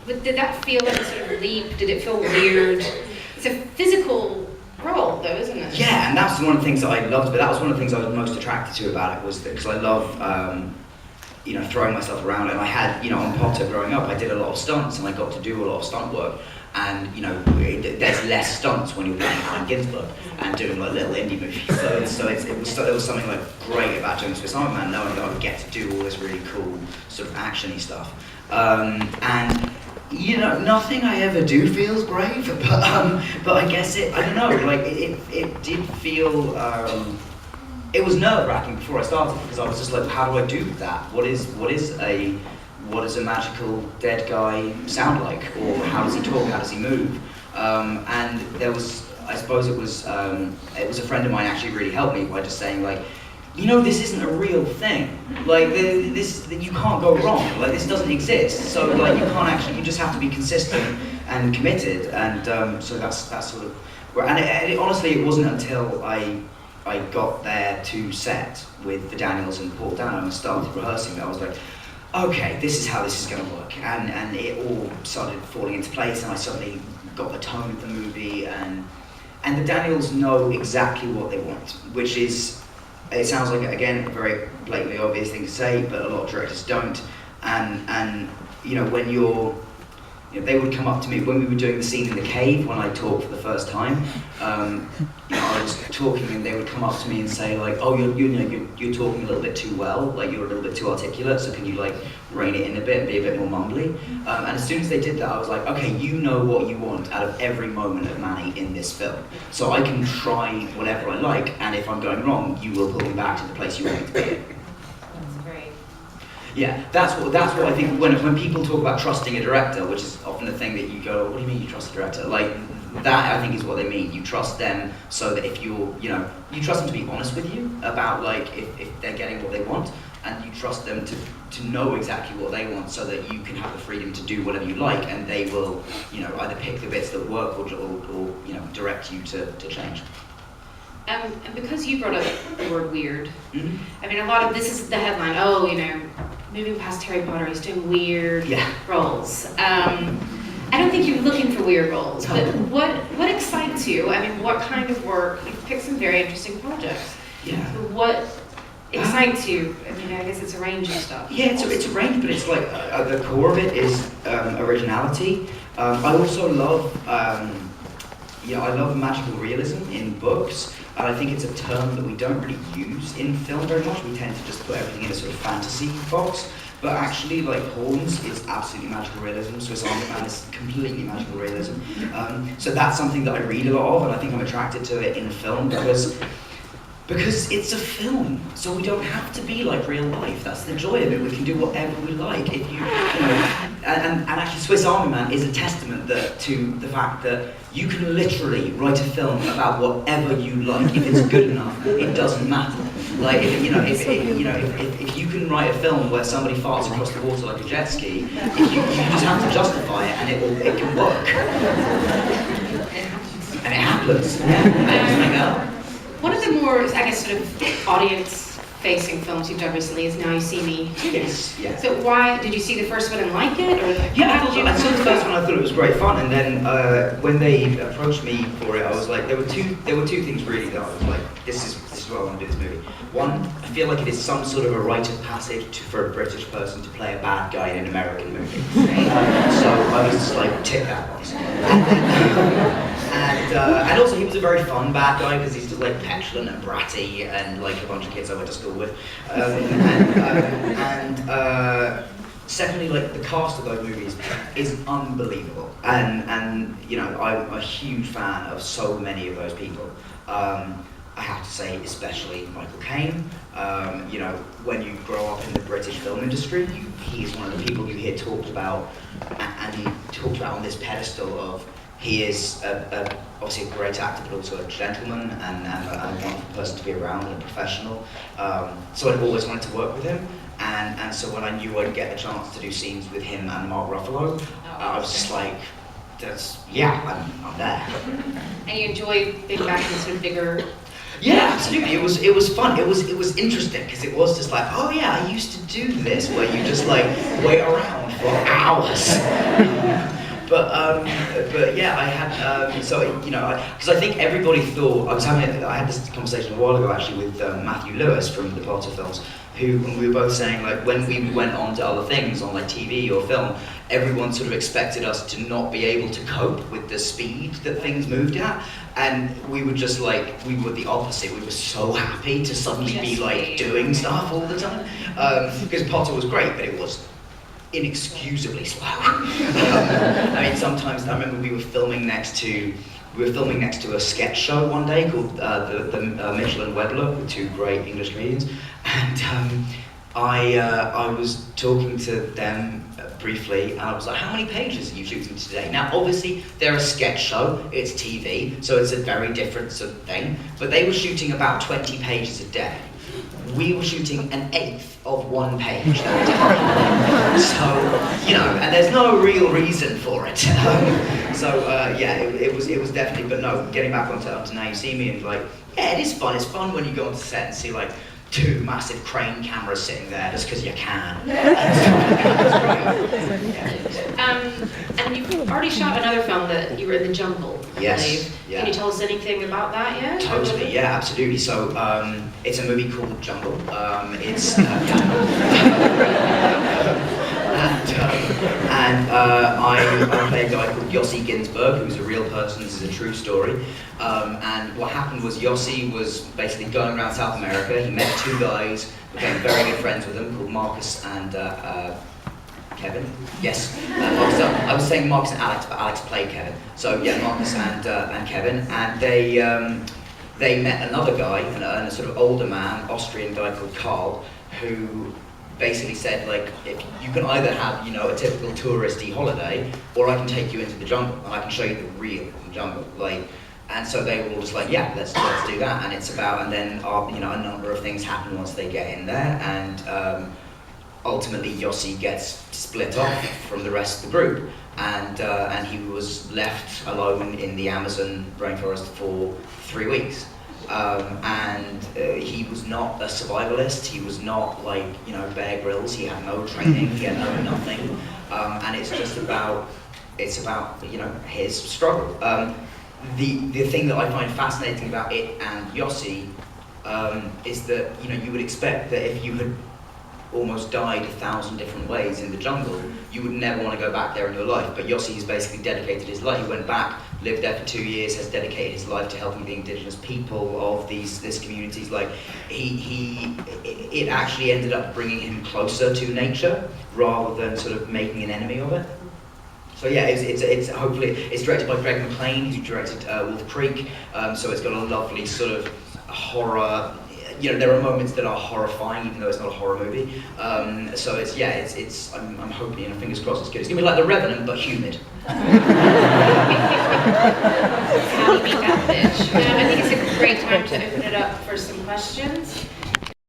But did that feel like a sort of leap? Did it feel weird? It's a physical role, though, isn't it? Yeah, and that's one of the things that I loved. But that was one of the things I was most attracted to about it, was that because I love, throwing myself around. And I had, on Potter growing up, I did a lot of stunts, and I got to do a lot of stunt work. And there's less stunts when you're playing Allen Ginsberg and doing like little indie movies. There was something like great about doing Swiss Army Man, knowing that I would get to do all this really cool sort of actiony stuff. Nothing I ever do feels brave, but I guess I don't know, like it did feel, it was nerve-wracking before I started, because I was just like, how do I do that? What does a magical dead guy sound like? Or how does he talk, how does he move? And there was, I suppose it was a friend of mine actually really helped me by just saying like, this isn't a real thing. Like, you can't go wrong. Like, this doesn't exist. So, like, you just have to be consistent and committed. And so that's sort of where, and honestly, it wasn't until I got there to set with the Daniels and Paul Dano and started rehearsing that I was like, okay, this is how this is going to work. And it all started falling into place, and I suddenly got the tone of the movie, and the Daniels know exactly what they want, which is, it sounds like, again, a very blatantly obvious thing to say, but a lot of directors don't. And when they would come up to me when we were doing the scene in the cave, when I talked for the first time. I was talking, and they would come up to me and say like, "Oh, you're talking a little bit too well. Like, you're a little bit too articulate. So can you like rein it in a bit and be a bit more mumbly?" And as soon as they did that, I was like, "Okay, you know what you want out of every moment of Manny in this film. So I can try whatever I like, and if I'm going wrong, you will pull me back to the place you want me to be." That's great. Yeah, that's what I think when people talk about trusting a director, which is often the thing that you go, "What do you mean you trust a director?" Like, that I think is what they mean. You trust them so that if you trust them to be honest with you about like if they're getting what they want, and you trust them to know exactly what they want so that you can have the freedom to do whatever you like, and they will either pick the bits that work or direct you to change. And because you brought up the word weird, Mm-hmm. I mean, a lot of this is the headline. Oh, moving past Harry Potter, he's doing weird roles. I don't think you're looking for weird roles, but what excites you? I mean, what kind of work? You've picked some very interesting projects. Yeah. What excites you? I mean, I guess it's a range of stuff. Yeah, it's a range, but it's like at the core of it is originality. I also love, I love magical realism in books, and I think it's a term that we don't really use in film very much. We tend to just put everything in a sort of fantasy box. But actually, like, Horns is absolutely magical realism, Swiss Army Man is completely magical realism. So that's something that I read a lot of, and I think I'm attracted to it in film because it's a film, so we don't have to be like real life. That's the joy of it. We can do whatever we like. If and actually, Swiss Army Man is a testament to the fact that you can literally write a film about whatever you like. If it's good enough, it doesn't matter. Like, if you can write a film where somebody farts across the water like a jet ski, you just have to justify it, and it can work. And it happens. Yeah. One of the more, I guess, sort of audience-facing films you've done recently is Now You See Me. Yes. Yeah. So why did you see the first one and like it, or yeah, I saw the first one. I thought it was great fun, and then when they approached me for it, I was like, there were two things really that I was like, this is why I want to do this movie. One, I feel like it is some sort of a rite of passage for a British person to play a bad guy in an American movie. So I was just like, tick that box. And also he was a very fun bad guy because he's just like petulant and bratty and like a bunch of kids I went to school with. Secondly, like, the cast of those movies is unbelievable, and I'm a huge fan of so many of those people. I have to say, especially Michael Caine. When you grow up in the British film industry, he's one of the people you hear talked about, and he talked about on this pedestal of he is obviously a great actor, but also a gentleman and a wonderful person to be around and a professional. So I'd always wanted to work with him, and so when I knew I'd get the chance to do scenes with him and Mark Ruffalo, I was just like, I'm there. And you enjoy being back in sort of bigger Yeah, absolutely. It was fun. It was interesting because it was just like, oh yeah, I used to do this where you just like wait around for hours. But yeah, I had so you know because I think everybody thought I had this conversation a while ago actually with Matthew Lewis from the Potter films, who when we were both saying like when we went on to other things on like TV or film, everyone sort of expected us to not be able to cope with the speed that things moved at, and we were just like we were the opposite. We were so happy to suddenly be like doing stuff all the time because Potter was great, but it was inexcusably slow. I mean, sometimes I remember we were filming next to a sketch show one day called the Mitchell and Webb with two great English comedians, and I was talking to them briefly, and I was like, how many pages are you shooting today? Now, obviously, they're a sketch show, it's TV, so it's a very different sort of thing, but they were shooting about 20 pages a day. We were shooting an eighth of one page that day. So, you know, and there's no real reason for it. Yeah, it was definitely, but no, getting back onto Now You See Me, and like, yeah, it is fun. It's fun when you go onto set and see like two massive crane cameras sitting there just because you can. And you've already shot another film that you were in the jungle, I Yes, believe. yeah. Can you tell us anything about that yet? Totally, yeah, absolutely. So it's a movie called Jungle. I play a guy called Yossi Ginsberg, who's a real person. This is a true story. And what happened was Yossi was basically going around South America. He met two guys, became very good friends with them, called Marcus and Kevin. Yes, Marcus, I was saying Marcus and Alex, but Alex played Kevin. So yeah, Marcus and Kevin, and they met another guy, a sort of older man, Austrian guy called Carl, who basically said like, if you can either have a typical touristy holiday, or I can take you into the jungle and I can show you the real jungle. And so they were all just like, yeah, let's do that. And it's about, and then a number of things happen once they get in there, and ultimately Yossi gets split off from the rest of the group, and he was left alone in the Amazon rainforest for 3 weeks. He was not a survivalist. He was not like Bear Grylls. He had no training. He had no nothing. And it's just about his struggle. The thing that I find fascinating about it and Yossi is that you would expect that if you had almost died 1,000 different ways in the jungle, you would never want to go back there in your life. But Yossi has basically dedicated his life. He went back, lived there for 2 years, has dedicated his life to helping the indigenous people of these communities. Like it actually ended up bringing him closer to nature rather than sort of making an enemy of it. So yeah, it's hopefully it's directed by Greg McLean, who directed Wolf Creek. So it's got a lovely sort of horror. There are moments that are horrifying, even though it's not a horror movie. So I'm hoping, fingers crossed, it's good. It's gonna be like The Revenant, but humid. How do you beat that bitch? I think it's a great time to open it up for some questions.